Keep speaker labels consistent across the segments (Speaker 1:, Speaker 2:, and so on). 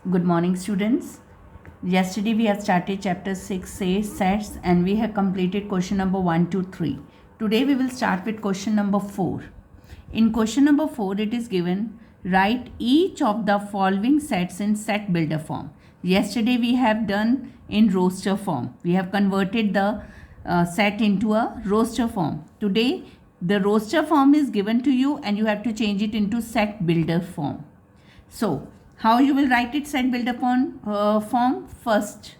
Speaker 1: Good morning, students. Yesterday we have started chapter 6, say sets, and we have completed question number 1 to 3. Today we will start with question number 4. In question number 4, it is given write each of the following sets in set builder form. Yesterday we have done in roster form. We have converted the set into a roster form. Today the roster form is given to you and you have to change it into set builder form. So, how you will write it set builder form? First,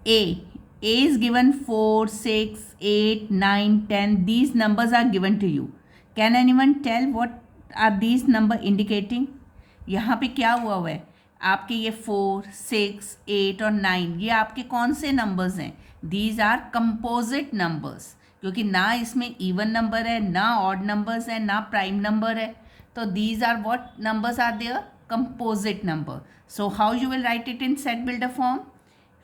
Speaker 1: A. A is given 4, 6, 8, 9, 10. These numbers are given to you. Can anyone tell what are these number indicating? यहाँ पे क्या हुआ है आपके ये 4, 6, 8 और 9 ये आपके कौन से नंबर्स हैं? दीज आर कंपोजिट नंबर्स, क्योंकि ना इसमें इवन नंबर है, ना ऑड नंबर्स है, ना प्राइम नंबर है. तो these are what numbers are there? Composite number. So how you will write it in set builder form?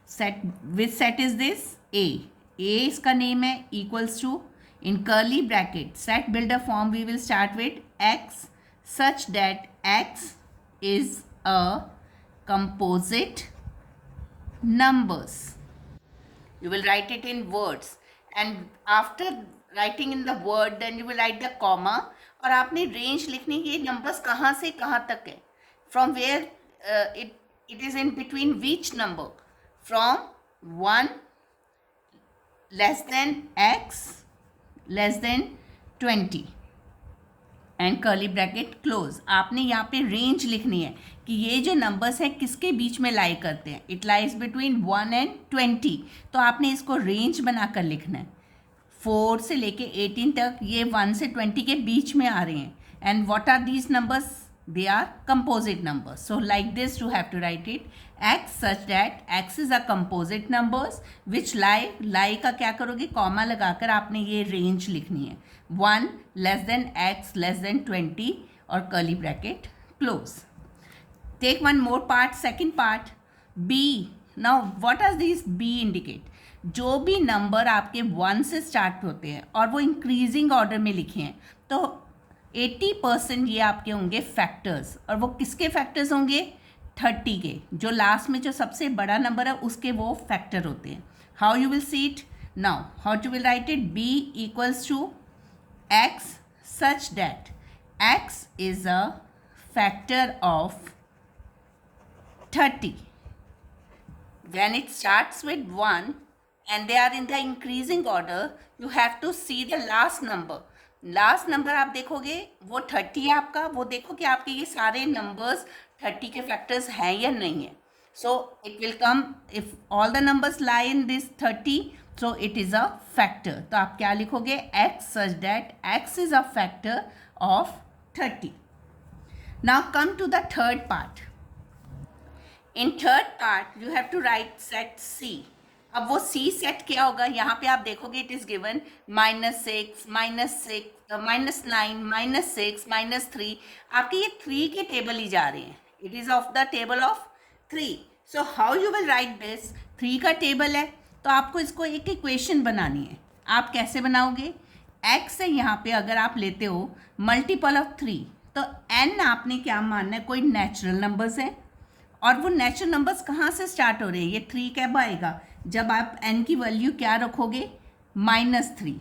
Speaker 1: Set, which set is this? A. A इसका name है equals to, in curly bracket set builder form we will start with x such that x is a composite numbers. You will write it in words, and after writing in the word then you will write the comma. और आपने range लिखनी है, ये numbers कहाँ से कहाँ तक है, from where it is in between which number, from 1 less than x less than 20 and curly bracket close. आपने यहाँ पे रेंज लिखनी है कि ये जो नंबर्स हैं किसके बीच में लाई करते हैं. It lies between 1 and 20. तो आपने इसको रेंज बनाकर लिखना है. 4 से लेके 18 तक ये 1 से 20 के बीच में आ रहे हैं. And what are these numbers? They are composite numbers. So like this you have to write it x such that x is a composite numbers which lie का क्या करोगे, कॉमा लगाकर आपने ये रेंज लिखनी है. 1 less than x less than 20 और curly bracket close. Take one more part, second part, b. Now what are these b indicate? जो भी नंबर आपके 1 से स्टार्ट होते हैं और वो इंक्रीजिंग ऑर्डर में लिखे हैं तो 80% ये आपके होंगे फैक्टर्स. और वो किसके फैक्टर्स होंगे? 30 के. जो लास्ट में जो सबसे बड़ा नंबर है उसके वो फैक्टर होते हैं. How you will see it now? How to will write it? b equals to x such that x is a factor of 30. When it starts with 1 and they are in the increasing order, you have to see the last number. Last number आप देखोगे वो 30 है आपका. वो देखो कि आपके ये सारे नंबर्स 30 के फैक्टर्स हैं या नहीं है. So it will come if all the numbers lie in this 30, so it is a factor. तो आप क्या लिखोगे? x such that x is a factor of 30. Now come to the third part. In third part you have to write set C. अब वो C set क्या होगा? यहाँ पे आप देखोगे इट इज़ गिवन -6, -9, -6, -3. आपके ये 3 के टेबल ही जा रहे हैं. It is of the table of 3. So how you will right this? 3 का टेबल है तो आपको इसको एक इक्वेशन बनानी है. आप कैसे बनाओगे? x है यहाँ पे अगर आप लेते हो मल्टीपल ऑफ 3 तो n आपने क्या मानना है? कोई नेचुरल नंबर्स हैं. और वो नेचुरल नंबर्स कहाँ से स्टार्ट हो रहे हैं? ये 3 कब आएगा? जब आप n की वैल्यू क्या रखोगे? -3.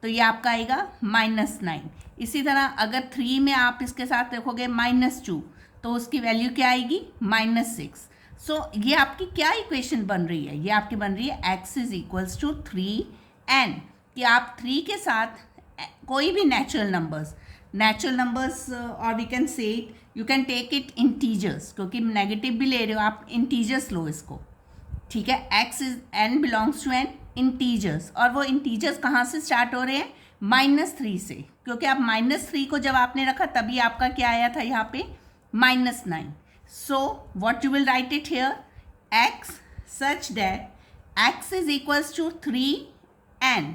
Speaker 1: तो ये आपका आएगा -9. इसी तरह अगर 3 में आप इसके साथ रखोगे -2 तो उसकी वैल्यू क्या आएगी? -6. सो ये आपकी क्या इक्वेशन बन रही है? ये आपकी बन रही है x is equals to 3n. कि आप 3 के साथ कोई भी नेचुरल नंबर्स और we can say it, you can take it integers, क्योंकि नेगेटिव भी ले रहे हो आप, इंटीजर्स लो इसको. ठीक है, x is n belongs to n integers. और वो इंटीजर्स कहाँ से स्टार्ट हो रहे हैं? -3 से, क्योंकि आप -3 को जब आपने रखा तभी आपका क्या आया था यहाँ पे? -9. So what you will write it here? x such that x is equals to 3n.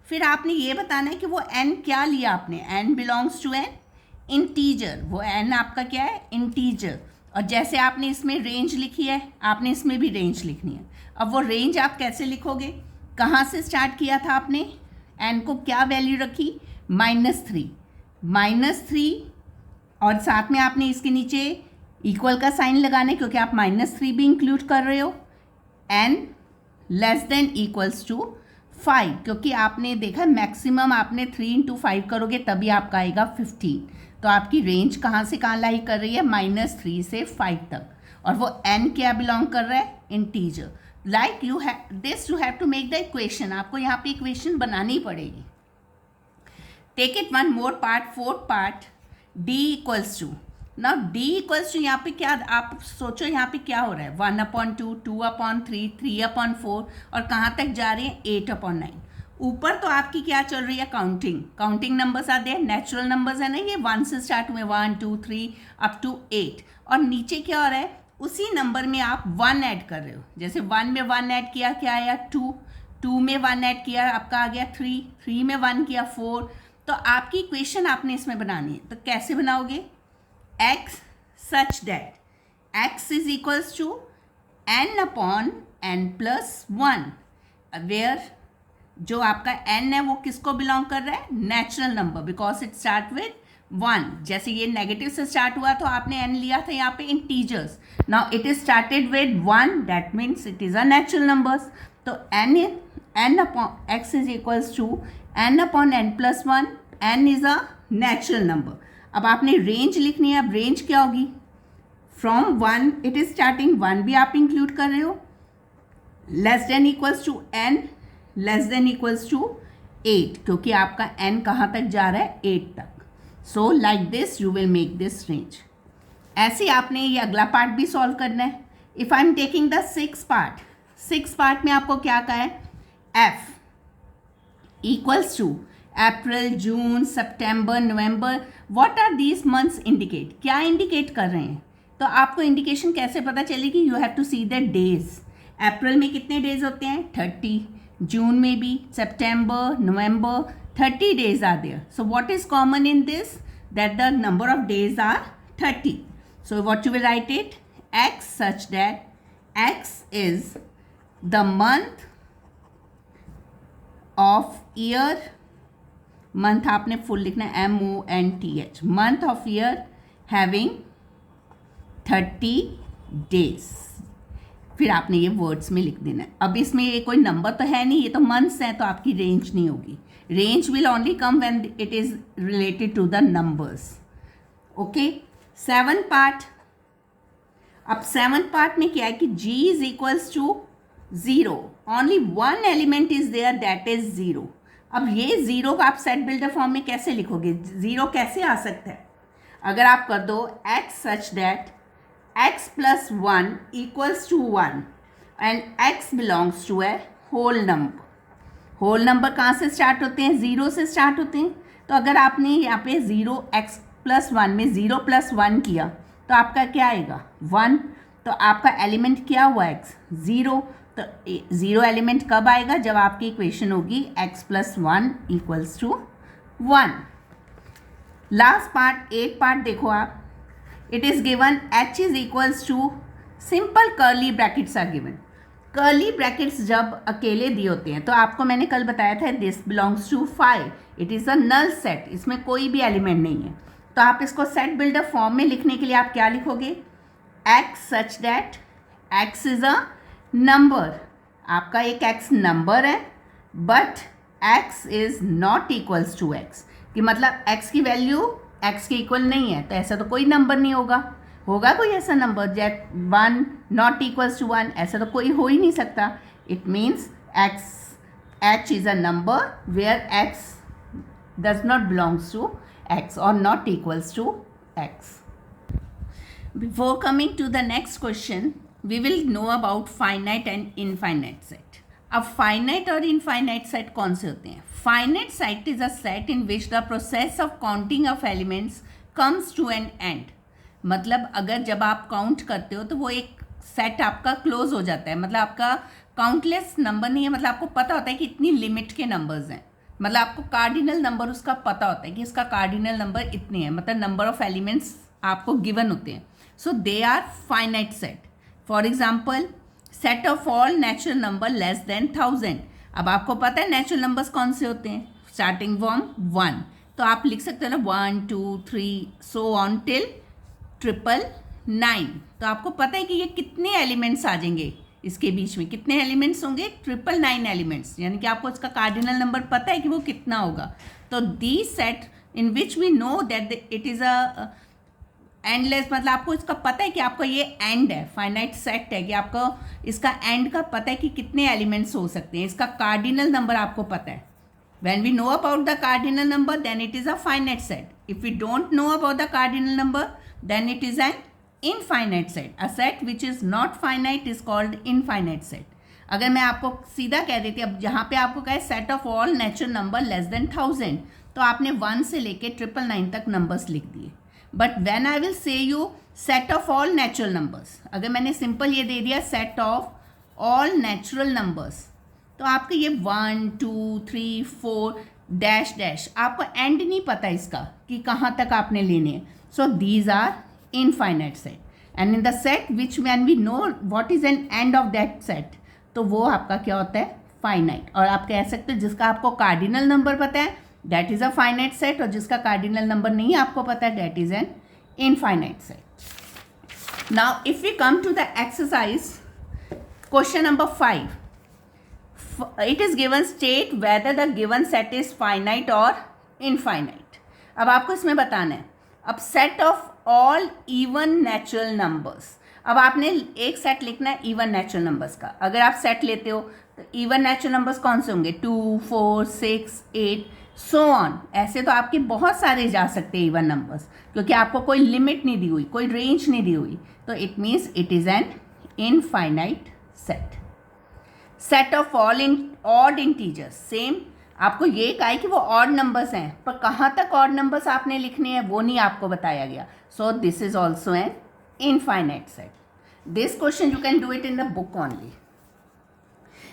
Speaker 1: फिर आपने ये बताना है कि वो n क्या लिया आपने? n belongs to n integer. वो n आपका क्या है? इंटीजर. और जैसे आपने इसमें रेंज लिखी है आपने इसमें भी रेंज लिखनी है. अब वो रेंज आप कैसे लिखोगे? कहाँ से स्टार्ट किया था आपने? n को क्या वैल्यू रखी? -3. -3 और साथ में आपने इसके नीचे इक्वल का साइन लगाने क्योंकि आप -3 भी इंक्लूड कर रहे हो, n less than equals to 5 क्योंकि आपने देखा मैक्सिमम आपने 3 × 5 करोगे तभी आपका आएगा 15। तो आपकी रेंज कहाँ से कहाँ लाई कर रही है, -3 से 5 तक, और वो n क्या बिलोंग कर रहा है, integer. Like you have to make the equation, आपको यहाँ पे इक्वेशन बनानी पड़ेगी। Take it one more part, fourth part, d equals to, now d equals to, यहाँ पे क्या आप सोचो, यहाँ पे क्या हो रहा है, 1/2, 2/3, 3/4, और कहाँ तक जा रहे हैं, 8/9। ऊपर तो आपकी क्या चल रही है, काउंटिंग नंबर्स आते हैं, नेचुरल नंबर्स है ना, ये 1 से स्टार्ट हुए, 1 2 3 अप टू 8, और नीचे क्या हो रहा है, उसी नंबर में आप 1 ऐड कर रहे हो। जैसे 1 में 1 ऐड किया, क्या आया, 2, 2 में 1 ऐड किया, आपका आ गया 3, 3 में 1 किया, 4। तो आपकी इक्वेशन आपने इसमें बनानी है, तो कैसे बनाओगे, x such that x is equals to n/n+1, where जो आपका n है वो किसको बिलोंग कर रहा है, natural number, because it start with 1। जैसे ये नेगेटिव से स्टार्ट हुआ तो आपने n लिया था यहाँ पे integers, now it is started with 1, that means it is a natural numbers. तो x is equals to n/n+1, n is a natural number. अब आपने रेंज लिखनी है, अब रेंज क्या होगी, फ्रॉम 1 इट इज स्टार्टिंग, 1 भी आप इंक्लूड कर रहे हो, less than equals to n, less than equals to 8 क्योंकि आपका n कहाँ तक जा रहा है, 8 तक। So like this you will make this range. ऐसे आपने ये अगला पार्ट भी सॉल्व करना है। If I am taking the 6 part में आपको क्या कहा है, f equals to April, June, September, November, what are these months indicate, क्या इंडिकेट कर रहे हैं। तो आपको इंडिकेशन कैसे पता चलेगी, you have to see the days. April में कितने डेज होते हैं, 30, जून में भी, सितंबर, नवंबर, 30 days are there. So what is common in this, that the number of days are 30। So what you will write it, x such that x is the month of year, month आपने full लिखना है, MONTH, month of year having 30 days. फिर आपने ये words में लिख देना है। अब इसमें ये कोई नंबर तो है नहीं, ये तो मंथ्स हैं, तो आपकी रेंज नहीं होगी। Range will only come when it is related to the numbers. Okay, 7 part. अब 7 पार्ट में क्या है कि g is equals to 0, only 1 element is there, that is 0। अब ये 0 का आप सेट बिल्डर फॉर्म में कैसे लिखोगे, 0 कैसे आ सकता है, अगर आप कर दो x such that x + 1 equals to 1 and x belongs to a whole number. Whole number कहाँ से स्टार्ट होते हैं, 0 से स्टार्ट होते हैं। तो अगर आपने यहाँ पे 0 x + 1 में 0 + 1 किया तो आपका क्या आएगा, 1। तो आपका एलिमेंट क्या हुआ, x, 0। तो 0 एलिमेंट कब आएगा, जब आपकी इक्वेशन होगी x + 1 equals to 1। Last part, 8 part देखो आप, it is given h is equals to, simple curly brackets are given. Curly brackets जब अकेले दिए होते हैं तो आपको मैंने कल बताया था this belongs to 5, it is a null set, इसमें कोई भी एलिमेंट नहीं है। तो आप इसको सेट बिल्डर फॉर्म में लिखने के लिए आप क्या लिखोगे, x such that x is a number, आपका एक x नंबर है, but x is not equals to x, कि मतलब x की वैल्यू x के इक्वल नहीं है, तो ऐसा तो कोई नंबर नहीं होगा। होगा कोई ऐसा नंबर जेट 1 नॉट इक्वल्स टू 1, ऐसा तो कोई हो ही नहीं सकता। It means h is a number where x does not belongs to x or not equals to x. Before coming to the next question, we will know about finite and infinite set. अब finite और infinite set कौन से होते हैं? Finite set is a set in which the process of counting of elements comes to an end. मतलब अगर जब आप काउंट करते हो तो वो एक सेट आपका क्लोज हो जाता है, मतलब आपका काउंटलेस नंबर नहीं है, मतलब आपको पता होता है कि इतनी लिमिट के नंबर्स हैं, मतलब आपको कार्डिनल नंबर उसका पता होता है कि इसका कार्डिनल नंबर इतने हैं, मतलब नंबर ऑफ एलिमेंट्स आपको गिवन होते हैं। So they are finite set. For example, set of all natural number less than 1000। अब आपको पता है नेचुरल नंबर्स कौन से होते हैं, स्टार्टिंग फ्रॉम 1, तो आप लिख सकते हो ना 1 2 3 सो ऑन टिल 999। 9, तो आपको पता है कि ये कितने एलिमेंट्स आ जाएंगे, इसके बीच में कितने एलिमेंट्स होंगे, 999 एलिमेंट्स, यानी कि आपको इसका कार्डिनल नंबर पता है कि वो कितना होगा. तो the set in which we know that it is a endless, मतलब आपको इसका पता है कि आपका ये एंड है, फाइनाइट सेट है, कि आपको इसका एंड का पता है कि कितने एलिमेंट्स हो सकते हैं, इसका कार्डिनल नंबर आपको पता है. When we know about the cardinal number, then it is a finite set. If we don't know about the cardinal number, then it is an infinite set. A set which is not finite is called infinite set. अगर मैं आपको सीधा कह देती, अब जहाँ पे आपको कहे set of all natural number less than 1000, तो आपने 1 से लेके 999 तक नंबर्स लिख दिए. But when I will say you set of all natural numbers, अगर मैंने सिंपल ये दे दिया set of all natural numbers, तो आपके ये 1 2 3 4 डैश डैश, आपको एंड नहीं पता इसका कि कहाँ तक आपने लेने हैं. So these are infinite set. And in the set which when we know what is an end of that set, तो वो आपका क्या होता है, फाइनाइट. और आप कह सकते हो जिसका आपको कार्डिनल नंबर पता है that is a finite set, और जिसका कार्डिनल नंबर नहीं आपको पता है that is an infinite set. Now if we come to the exercise question number 5, it is given state whether the given set is finite or infinite. अब आपको इसमें बताना है. अब set of all even natural numbers, अब आपने एक set लिखना है इवन नेचुरल नंबर्स का. अगर आप सेट लेते हो तो इवन नेचुरल नंबर्स कौन से होंगे, 2 4 6 8 सो ऑन. ऐसे तो आपके बहुत सारे जा सकते हैं इवन नंबर्स, क्योंकि आपको कोई लिमिट नहीं दी हुई, कोई रेंज नहीं दी हुई. तो it means it is an infinite set. Set of all in odd integers, same आपको ये कहा है कि वो ऑड नंबर्स हैं, पर कहाँ तक ऑड नंबर्स आपने लिखने हैं वो नहीं आपको बताया गया. So this is also an infinite set. This question you can do it in the book only.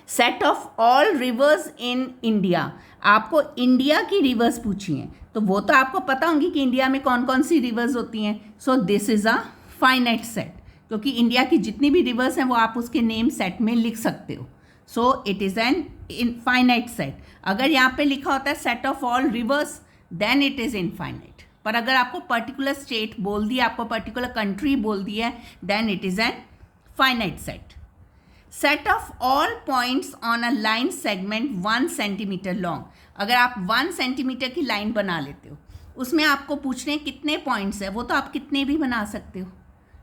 Speaker 1: Set of all reverse in India, आपको इंडिया की रिवर्स पूछी हैं, तो वो तो आपको पता होंगी कि इंडिया में कौन कौन सी रिवर्स होती हैं. So this is a finite set, क्योंकि इंडिया की जितनी भी रिवर्स हैं वो आप उसके नेम सेट में लिख सकते हो. So it is an infinite set. अगर यहाँ पे लिखा होता है set of all rivers, then it is infinite. पर अगर आपको पर्टिकुलर स्टेट बोल दिया, आपको पर्टिकुलर कंट्री बोल दिया है, then it is a finite set. Set of all points on a line segment 1 centimetre long, अगर आप 1 सेंटीमीटर की लाइन बना लेते हो, उसमें आपको पूछ रहे हैं कितने पॉइंट्स है, वो तो आप कितने भी बना सकते हो,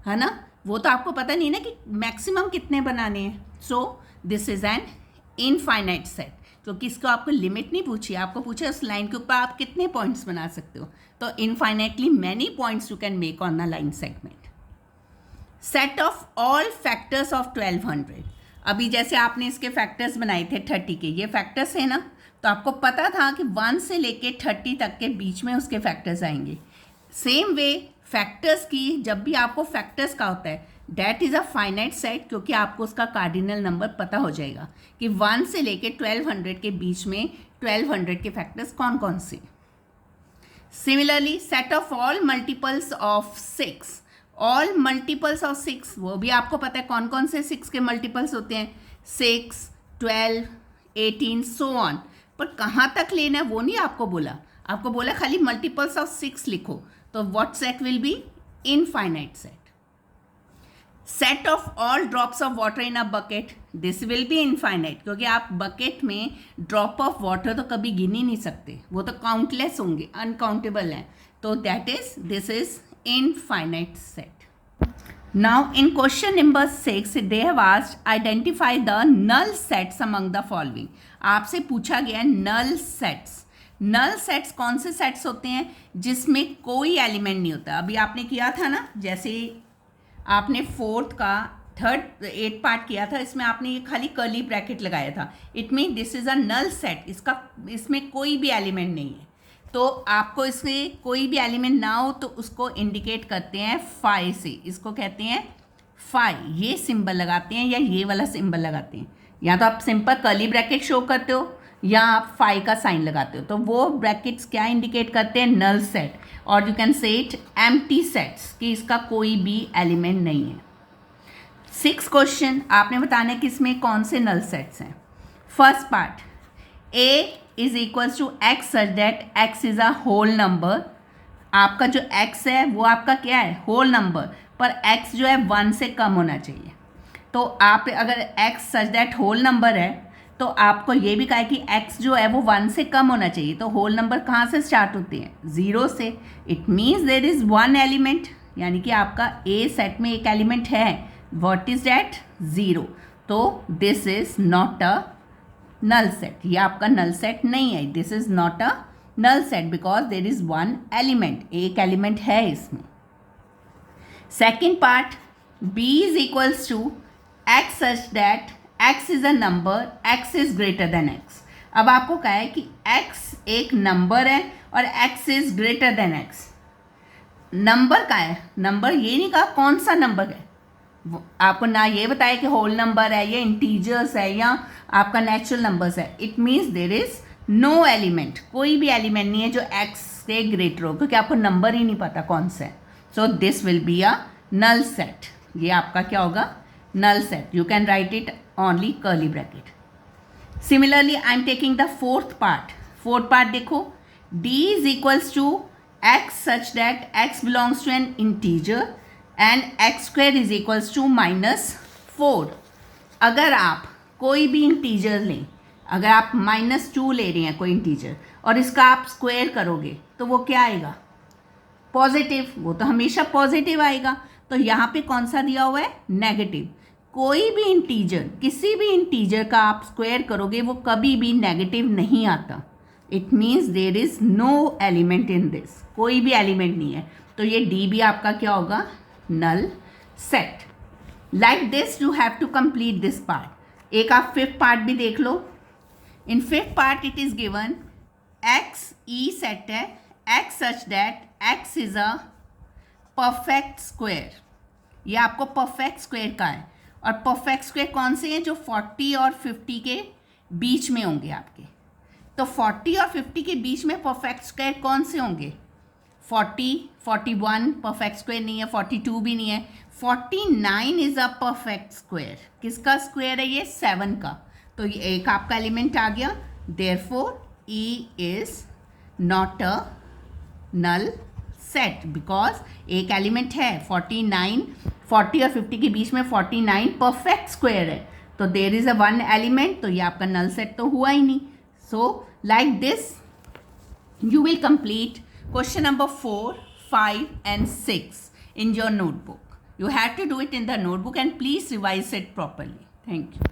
Speaker 1: है ना. वो तो आपको पता नहीं ना कि मैक्सिमम कितने बनाने हैं. So this is an infinite set, क्योंकि इसको आपको लिमिट नहीं पूछी, आपको पूछा उस लाइन के ऊपर आप कितने पॉइंट्स बना सकते हो. तो infinitely many points you can make on the line segment. Set of all factors of 1200, अभी जैसे आपने इसके फैक्टर्स बनाए थे 30 के, ये फैक्टर्स है ना, तो आपको पता था कि 1 से लेके 30 तक के बीच में उसके फैक्टर्स आएंगे. सेम वे फैक्टर्स की जब भी आपको फैक्टर्स का होता है that is a finite set, क्योंकि आपको उसका कार्डिनल नंबर पता हो जाएगा कि 1 से लेके 1200 के बीच में 1200 के फैक्टर्स कौन कौन से. Similarly set of all multiples of 6, all multiples of 6, वो भी आपको पता है कौन कौन से 6 के मल्टीपल्स होते हैं, 6 12 18 सो ऑन. पर कहाँ तक लेना है वो नहीं आपको बोला, आपको बोला खाली मल्टीपल्स ऑफ 6 लिखो. तो what set will be, infinite set. Set of all drops of water in a bucket, this will B infinite, क्योंकि आप बकेट में ड्रॉप ऑफ वाटर तो कभी गिन ही नहीं सकते, वो तो काउंटलेस होंगे, अनकाउंटेबल हैं. तो that is this is infinite set. Now in question number 6 they have asked identify the null sets among the following. आपसे पूछा गया नल सेट्स. नल सेट्स कौन से सेट्स होते हैं जिसमें कोई एलिमेंट नहीं होता. अभी आपने किया था ना, जैसे आपने 4th का 8 पार्ट किया था, इसमें आपने ये खाली कर्ली ब्रैकेट लगाया था. It mean this is a null set, इसमें कोई भी एलिमेंट नहीं है. तो आपको इसमें कोई भी एलिमेंट ना हो तो उसको इंडिकेट करते हैं फाई से, इसको कहते हैं फाई. ये सिंबल लगाते हैं या ये वाला सिंबल लगाते हैं, या तो आप सिंपल कर्ली ब्रैकेट शो करते हो या आप फाई का साइन लगाते हो. तो वो ब्रैकेट्स क्या इंडिकेट करते हैं, नल सेट. और you can say it empty sets, कि इसका कोई भी एलिमेंट नहीं है. 6 क्वेश्चन आपने बताना है कि इसमें कौन से नल सेट्स हैं. First part, A is equals to x such that x is a whole number. आपका जो एक्स है वो आपका क्या है, होल नंबर. पर x जो है 1 से कम होना चाहिए। तो आप अगर x such that whole number है तो आपको ये भी कहा है कि x जो है वो 1 से कम होना चाहिए। तो होल नंबर कहाँ से स्टार्ट होते हैं? 0 से। It means there is one element, यानी कि आपका ए सेट में एक एलिमेंट है। What is that? 0। तो this is not a null set, ये आपका नल सेट नहीं है। This is not a null set because there is one element, एक एलिमेंट है इसमें। Second part, b is equals to x such that x is a number, x is greater than x। अब आपको कहा है कि x एक number है और x is greater than x। Number का है, नंबर ये नहीं कहा कौन सा नंबर है, आपको ना ये बताया कि होल नंबर है या इंटीजर्स है या आपका नेचुरल नंबर्स है। It means there is no element, कोई भी एलिमेंट नहीं है जो x से ग्रेटर हो, क्योंकि आपको नंबर ही नहीं पता कौन सा है। So this will be a null set, ये आपका क्या होगा? Null set. You can write it only curly bracket. Similarly I am taking the fourth part. Fourth part देखो, d is equals to x such that x belongs to an integer and x square is equals to -4। अगर आप कोई भी integer लें, अगर आप -2 ले रहे हैं कोई इंटीजर और इसका आप स्क्वायर करोगे तो वो क्या आएगा? पॉजिटिव। वो तो हमेशा पॉजिटिव आएगा। तो यहाँ पे कौन सा दिया हुआ है? नेगेटिव। कोई भी इंटीजर, किसी भी इंटीजर का आप स्क्वायर करोगे वो कभी भी नेगेटिव नहीं आता। It means there is no element in this, कोई भी एलिमेंट नहीं है। तो ये डी भी आपका क्या होगा? Null set. Like this you have to complete this part. एक आप फिफ्थ पार्ट भी देख लो। In fifth part it is given X E set है, X such that x is a perfect square. ये आपको परफेक्ट स्क्वायर का है, और परफेक्ट स्क्वायर कौन से हैं? जो 40 और 50 के बीच में होंगे आपके। तो 40 और 50 के बीच में परफेक्ट स्क्वायर कौन से होंगे? 40, 41 परफेक्ट स्क्वायर नहीं है, 42 भी नहीं है, 49 इज अ परफेक्ट स्क्वायर। किसका स्क्वायर है ये? 7 का। तो ये एक आपका एलिमेंट आ गया। Therefore E is not a null set because एक एलिमेंट है 49, 40 और 50 के बीच में 49 परफेक्ट स्क्वायर है। तो there is a one element, तो ये आपका नल सेट तो हुआ ही नहीं। So like this you will complete question number 4, 5 and 6 in your notebook. You have to do it in the notebook and please revise it properly. Thank you.